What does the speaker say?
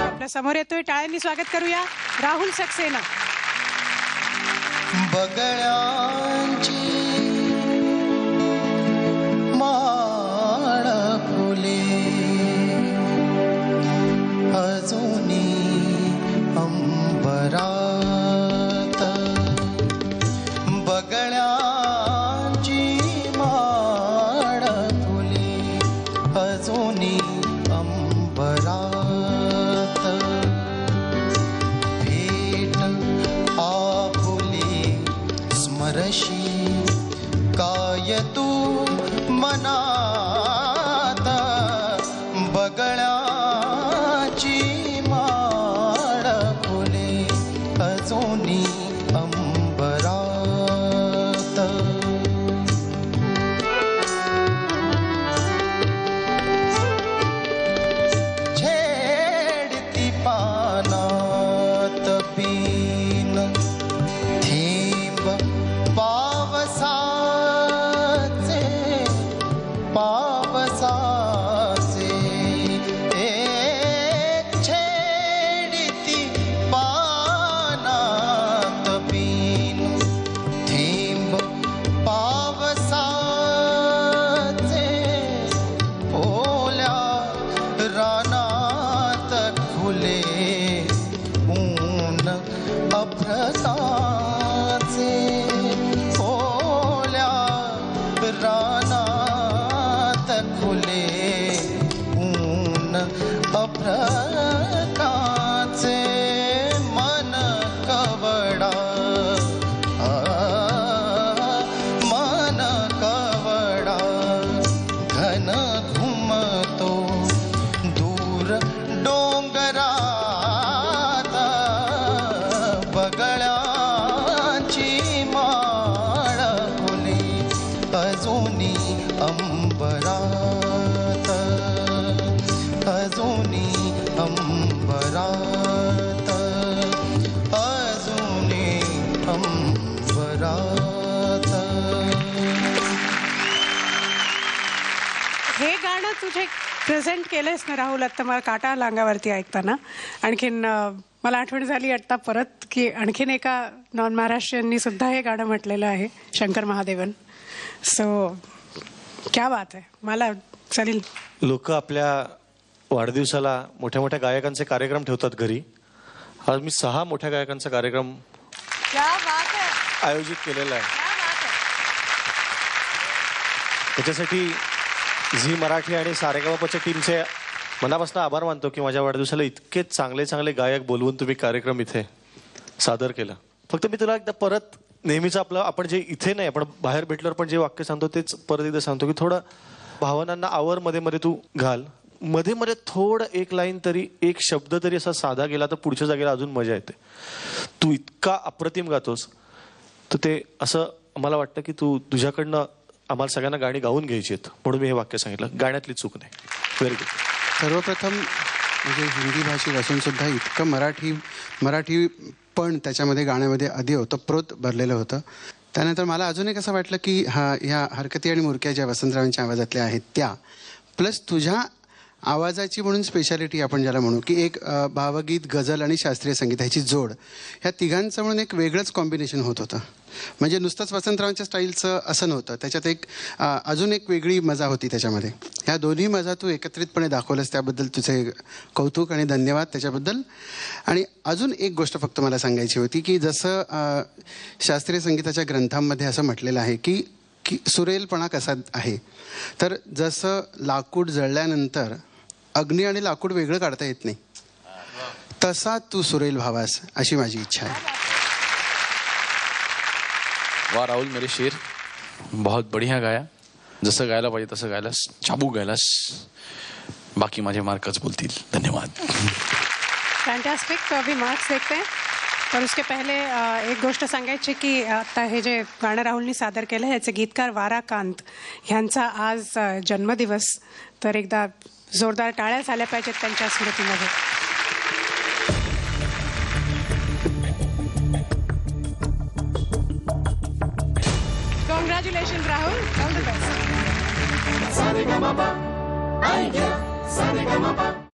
आपल्या समोर येतोय, टाळ्यांनी स्वागत करूया राहुल सक्सेना. बगळ्यांची माळ फुले अजूनी अंबरात, बगळ्यांची माळ फुले अजूनी अंबरात, भेट आपुले स्मरशी काय तू मनात, बगळ्याची माळ फुले अजूनी अंबरात. छेडती पानात बीन थेंब पावसाचे, पावसाचे एक छेडती पानात बीन थेंब पावसाचे, ओल्या रानात खुले ऊन अभ्रकाचे, ओल्या रानात खुले ऊन अभ्रकाचे, मन कवडा मन कवडा घन घुमतो दूर डोंगरात, बगळ्याची माळ फुले अजूनी अंबरात, अजूनी अंबरात, अजूनी अंबरात. हे गाणं तुझे प्रेझेंट केलंयस ना राहुल, आता मला काटा आला अंगावरती ऐकताना. आणखीन मला आठवण झाली आता परत की आणखीन एका नॉन महाराष्ट्रीयांनी सुद्धा हे गाणं म्हटलेलं आहे, शंकर महादेवन. सो क्या बात आहे. मला सलील, लोक आपल्या वाढदिवसाला मोठ्या मोठ्या गायकांचे कार्यक्रम ठेवतात घरी. आज मी 6 मोठ्या गायकांचा कार्यक्रम क्या बात आहे, आयोजित केलेला आहे. क्या बात आहे. त्याच्यासाठी झी मराठी आणि सारेगामाच्या टीमचे मनापासून आभार मानतो की माझ्या वाढदिवसाला इतके चांगले चांगले गायक बोलवून तुम्ही कार्यक्रम इथे सादर केला. फक्त मी तुला एकदा परत नेहमीच आपलं आपण जे इथे नाही आपण बाहेर भेटल्यावर पण जे वाक्य सांगतो तेच परत एकदा सांगतो की थोडं भावनांना आवर मध्ये मध्ये तू घाल. मध्ये मध्ये थोडं एक लाईन तरी, एक शब्द तरी असा साधा गेला तर पुढच्या जागेला अजून मजा येते. तू इतका अप्रतिम गातोस तर ते असं मला वाटतं की तू तुझ्याकडनं आम्हाला सगळ्यांना गाणी गाऊन घ्यायची आहेत म्हणून मी हे वाक्य सांगितलं. गाण्यातली चूक नाही. Very good. सर्वप्रथम म्हणजे हिंदी भाषेत असून सुद्धा इतकं मराठी पण त्याच्यामध्ये गाण्यामध्ये आधी ओतप्रोत भरलेलं होतं. त्यानंतर मला अजून एक असं वाटलं की ह्या हरकती आणि मुरक्या ज्या वसंतरावांच्या आवाजातल्या आहेत त्या प्लस तुझ्या आवाजाची म्हणून स्पेशालिटी आपण ज्याला म्हणू की एक भावगीत, गझल आणि शास्त्रीय संगीत ह्याची जोड, ह्या तिघांचं म्हणून एक वेगळंच कॉम्बिनेशन होत होतं. म्हणजे नुसतंच वसंतरावांच्या स्टाईलचं असं नव्हतं, त्याच्यात एक अजून एक वेगळी मजा होती त्याच्यामध्ये. ह्या दोन्ही मजा तू एकत्रितपणे दाखवलंस त्याबद्दल तुझे कौतुक आणि धन्यवाद त्याच्याबद्दल. आणि अजून एक गोष्ट फक्त मला सांगायची होती की जसं शास्त्रीय संगीताच्या ग्रंथांमध्ये असं म्हटलेलं आहे की सुरेलपणा कसा आहे, तर जसं लाकूड जळल्यानंतर अग्नी आणि लाकूड वेगळं काढता येत नाही तसा तू सुरेल भावास, अशी माझी इच्छा आहे. वाह राहुल, मेरे शेर बहुत बढ़िया गाया. जसं गायला पाहिजे तसं गायलास, चाबूक गायलास. बाकी माझे मार्कच बोलतील. धन्यवाद. फैंटास्टिक. तो अभी मार्क्स देखते हैं. पर उसके पहले एक गोष्ट सांगायची की आता हे जे गाणं राहुलनी सादर केलं ह्याचे गीतकार वाराकांत ह्यांचा आज जन्मदिवस. तर एकदा जोरदार टाळ्या झाल्या पाहिजेत त्यांच्या स्मृतीमध्ये. Congratulation Rahul, all the best. सा रे ग म